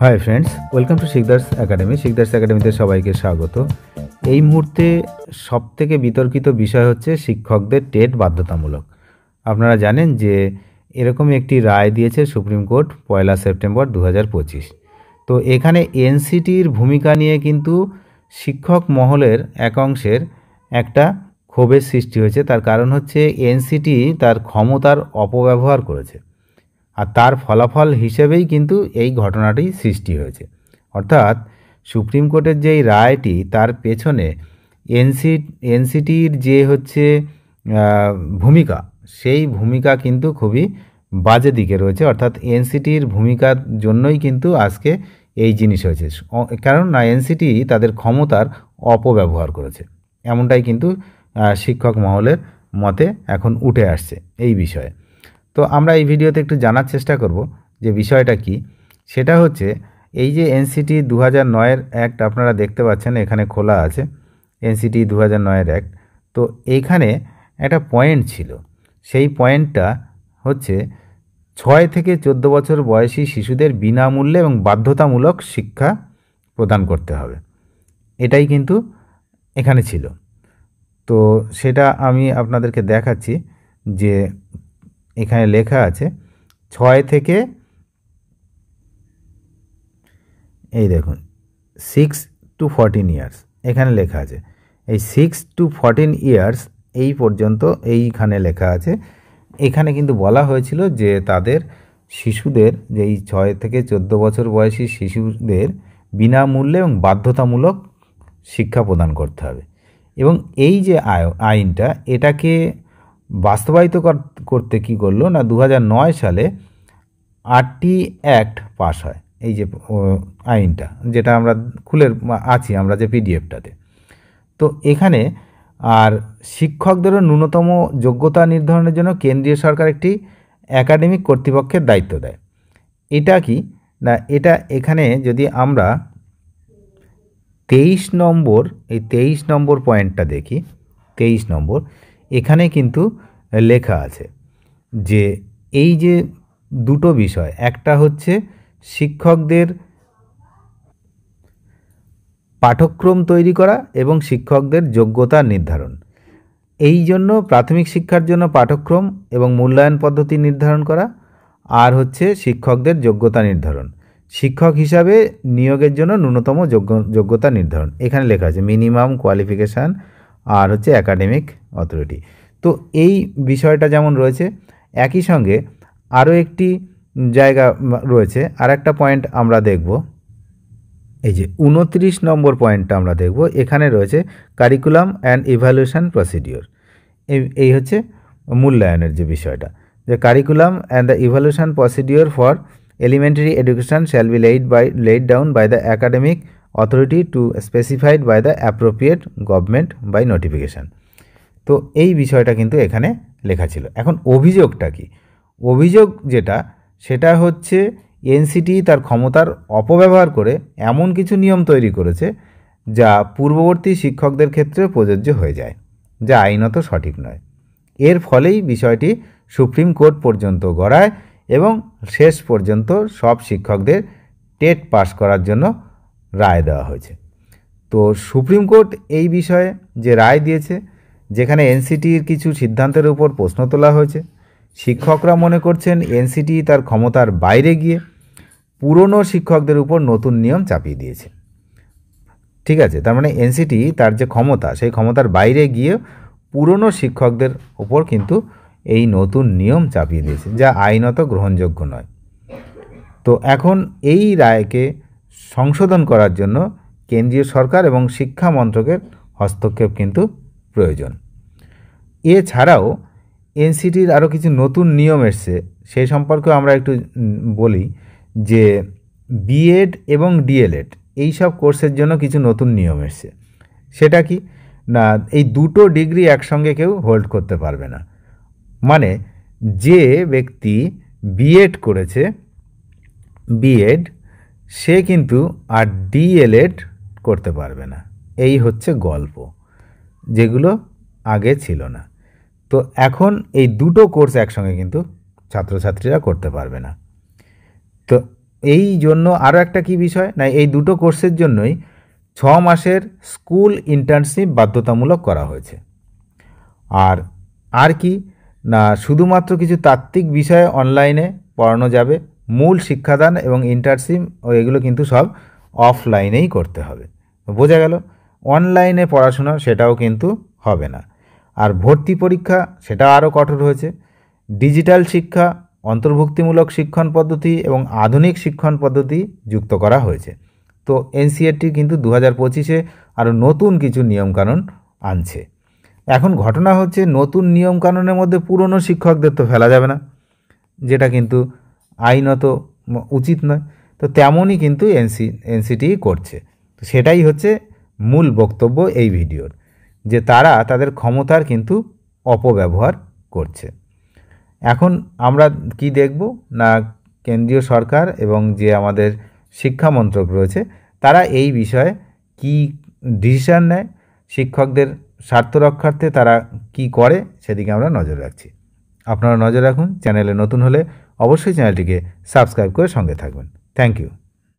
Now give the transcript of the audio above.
Hi friends, welcome to Sikdar's academy. Sikdar's একাডেমিতে সবাইকে স্বাগত। এই মুহূর্তে সবথেকে বিতর্কিত বিষয় হচ্ছে শিক্ষকদের টেট বাধ্যতামূলক। আপনারা জানেন যে এরকমই একটি রায় দিয়েছে সুপ্রিম কোর্ট 1 সেপ্টেম্বর 2025। তো এখানে এনসিটির ভূমিকা নিয়ে কিন্তু শিক্ষক মহলের একাংশের একটা ক্ষোভের সৃষ্টি হয়েছে। তার কারণ হচ্ছে এনসিটি তার ক্ষমতার অপব্যবহার করেছে, আর তার ফলাফল হিসেবেই কিন্তু এই ঘটনাটি সৃষ্টি হয়েছে। অর্থাৎ সুপ্রিম কোর্টের যেই রায়টি, তার পেছনে এনসিটির যে হচ্ছে ভূমিকা, সেই ভূমিকা কিন্তু খুবই বাজে দিকে রয়েছে। অর্থাৎ এনসিটির ভূমিকার জন্যই কিন্তু আজকে এই জিনিস হয়েছে, কারণ না এনসিটি তাদের ক্ষমতার অপব্যবহার করেছে, এমনটাই কিন্তু শিক্ষক মহলের মতে এখন উঠে আসছে এই বিষয়ে। তো আমরা এই ভিডিওতে একটু জানার চেষ্টা করব যে বিষয়টা কি। সেটা হচ্ছে এই যে এনসিটি 2009-এর অ্যাক্ট আপনারা দেখতে পাচ্ছেন এখানে খোলা আছে, এনসিটি 2009-এর অ্যাক্ট। তো এইখানে একটা পয়েন্ট ছিল, সেই পয়েন্টটা হচ্ছে 6 থেকে 14 বছর বয়সী শিশুদের বিনামূল্যে এবং বাধ্যতামূলক শিক্ষা প্রদান করতে হবে, এটাই কিন্তু এখানে ছিল। তো সেটা আমি আপনাদেরকে দেখাচ্ছি যে এখানে লেখা আছে 6 থেকে, এই দেখুন 6 to 14 ইয়ার্স এখানে লেখা আছে। এই 6 to 14 ইয়ার্স এই পর্যন্ত এইখানে লেখা আছে। এখানে কিন্তু বলা হয়েছিল যে তাদের শিশুদের, যে এই 6 থেকে 14 বছর বয়সী শিশুদের বিনামূল্যে এবং বাধ্যতামূলক শিক্ষা প্রদান করতে হবে। এবং এই যে আইনটা, এটাকে বাস্তবায়িত করতে কি করলো না, 2009 সালে আরটি অ্যাক্ট পাস হয়। এই যে আইনটা, যেটা আমরা খুলে আছি আমরা যে পিডিএফটাতে, তো এখানে আর শিক্ষকদেরও ন্যূনতম যোগ্যতা নির্ধারণের জন্য কেন্দ্রীয় সরকার একটি একাডেমিক কর্তৃপক্ষের দায়িত্ব দেয়। এটা কি না, এটা এখানে যদি আমরা 23 নম্বর, এই 23 নম্বর পয়েন্টটা দেখি, 23 নম্বর এখানে কিন্তু লেখা আছে যে এই যে দুটো বিষয়, একটা হচ্ছে শিক্ষকদের পাঠ্যক্রম তৈরি করা এবং শিক্ষকদের যোগ্যতা নির্ধারণ। এই জন্য প্রাথমিক শিক্ষার জন্য পাঠ্যক্রম এবং মূল্যায়ন পদ্ধতি নির্ধারণ করা, আর হচ্ছে শিক্ষকদের যোগ্যতা নির্ধারণ, শিক্ষক হিসাবে নিয়োগের জন্য ন্যূনতম যোগ্যতা নির্ধারণ। এখানে লেখা আছে মিনিমাম কোয়ালিফিকেশান আর হচ্ছে একাডেমিক অথরিটি। তো এই বিষয়টা যেমন রয়েছে, একই সঙ্গে আরও একটি জায়গা রয়েছে, আর একটা পয়েন্ট আমরা দেখব। এই যে 29 নম্বর পয়েন্টটা আমরা দেখব, এখানে রয়েছে কারিকুলাম অ্যান্ড ইভ্যালুয়েশন প্রসিডিওর। এই হচ্ছে মূল্যায়নের যে বিষয়টা, যে curriculum and the evaluation procedure for elementary education shall be laid down by the academic authority to specified by the appropriate government by notification। তো এই বিষয়টা কিন্তু এখানে লেখা ছিল। এখন অভিযোগটা কি? অভিযোগ যেটা, সেটা হচ্ছে এনসিটি তার ক্ষমতার অপব্যবহার করে এমন কিছু নিয়ম তৈরি করেছে যা পূর্ববর্তী শিক্ষকদের ক্ষেত্রে প্রযোজ্য হয়ে যায়, যা আইনত সঠিক নয়। এর ফলেই বিষয়টি সুপ্রিম কোর্ট পর্যন্ত গড়ায় এবং শেষ পর্যন্ত সব শিক্ষকদের টেট পাস করার জন্য রায় দেওয়া হয়েছে। তো সুপ্রিম কোর্ট এই বিষয়ে যে রায় দিয়েছে, যেখানে এনসিটির কিছু সিদ্ধান্তের উপর প্রশ্ন তোলা হয়েছে, শিক্ষকরা মনে করছেন এনসিটি তার ক্ষমতার বাইরে গিয়ে পুরনো শিক্ষকদের উপর নতুন নিয়ম চাপিয়ে দিয়েছে। ঠিক আছে, তার মানে এনসিটি তার যে ক্ষমতা, সেই ক্ষমতার বাইরে গিয়ে পুরনো শিক্ষকদের উপর কিন্তু এই নতুন নিয়ম চাপিয়ে দিয়েছে, যা আইনত গ্রহণযোগ্য নয়। তো এখন এই রায়কে সংশোধন করার জন্য কেন্দ্রীয় সরকার এবং শিক্ষা মন্ত্রকের হস্তক্ষেপ কিন্তু প্রয়োজন। এছাড়াও এনসিটির আরও কিছু নতুন নিয়ম এসছে, সেই সম্পর্কেও আমরা একটু বলি যে বিএড এবং ডিএলএড এই সব কোর্সের জন্য কিছু নতুন নিয়ম এসছে। সেটা কি না, এই দুটো ডিগ্রি একসঙ্গে কেউ হোল্ড করতে পারবে না। মানে যে ব্যক্তি বিএড করেছে, বিএড, সে কিন্তু আর ডিএলএড করতে পারবে না। এই হচ্ছে গল্প, যেগুলো আগে ছিল না। তো এখন এই দুটো কোর্স একসঙ্গে কিন্তু ছাত্রছাত্রীরা করতে পারবে না। তো এই জন্য আরও একটা কি বিষয় না, এই দুটো কোর্সের জন্যই 6 মাসের স্কুল ইন্টার্নশিপ বাধ্যতামূলক করা হয়েছে। আর কি না, শুধুমাত্র কিছু তাত্ত্বিক বিষয়ে অনলাইনে পড়ানো যাবে, মূল শিক্ষাদান এবং ইন্টার্নশিপ এগুলো কিন্তু সব অফলাইনেই করতে হবে। বোঝা গেল, অনলাইনে পড়াশোনা সেটাও কিন্তু হবে না। আর ভর্তি পরীক্ষা সেটা আরও কঠোর হয়েছে। ডিজিটাল শিক্ষা, অন্তর্ভুক্তিমূলক শিক্ষণ পদ্ধতি এবং আধুনিক শিক্ষণ পদ্ধতি যুক্ত করা হয়েছে। তো এনসিইআরটি কিন্তু 2025-এ আরও নতুন কিছু নিয়মকানুন আনছে। এখন ঘটনা হচ্ছে, নতুন নিয়মকানুনের মধ্যে পুরনো শিক্ষকদের তো ফেলা যাবে না, যেটা কিন্তু আইনত উচিত নয়। তো তেমনই কিন্তু এনসিটি করছে। তো সেটাই হচ্ছে মূল বক্তব্য এই ভিডিওর, যে তারা তাদের ক্ষমতার কিন্তু অপব্যবহার করছে। এখন আমরা কি দেখব না, কেন্দ্রীয় সরকার এবং যে আমাদের শিক্ষা মন্ত্রক রয়েছে তারা এই বিষয়ে কি ডিসিশন নেয়, শিক্ষকদের স্বার্থ রক্ষার্থে তারা কি করে, সেদিকে আমরা নজর রাখছি। আপনারা নজর রাখুন। চ্যানেলে নতুন হলে অবশ্যই চ্যানেলটিকে সাবস্ক্রাইব করে সঙ্গে থাকবেন। Thank you.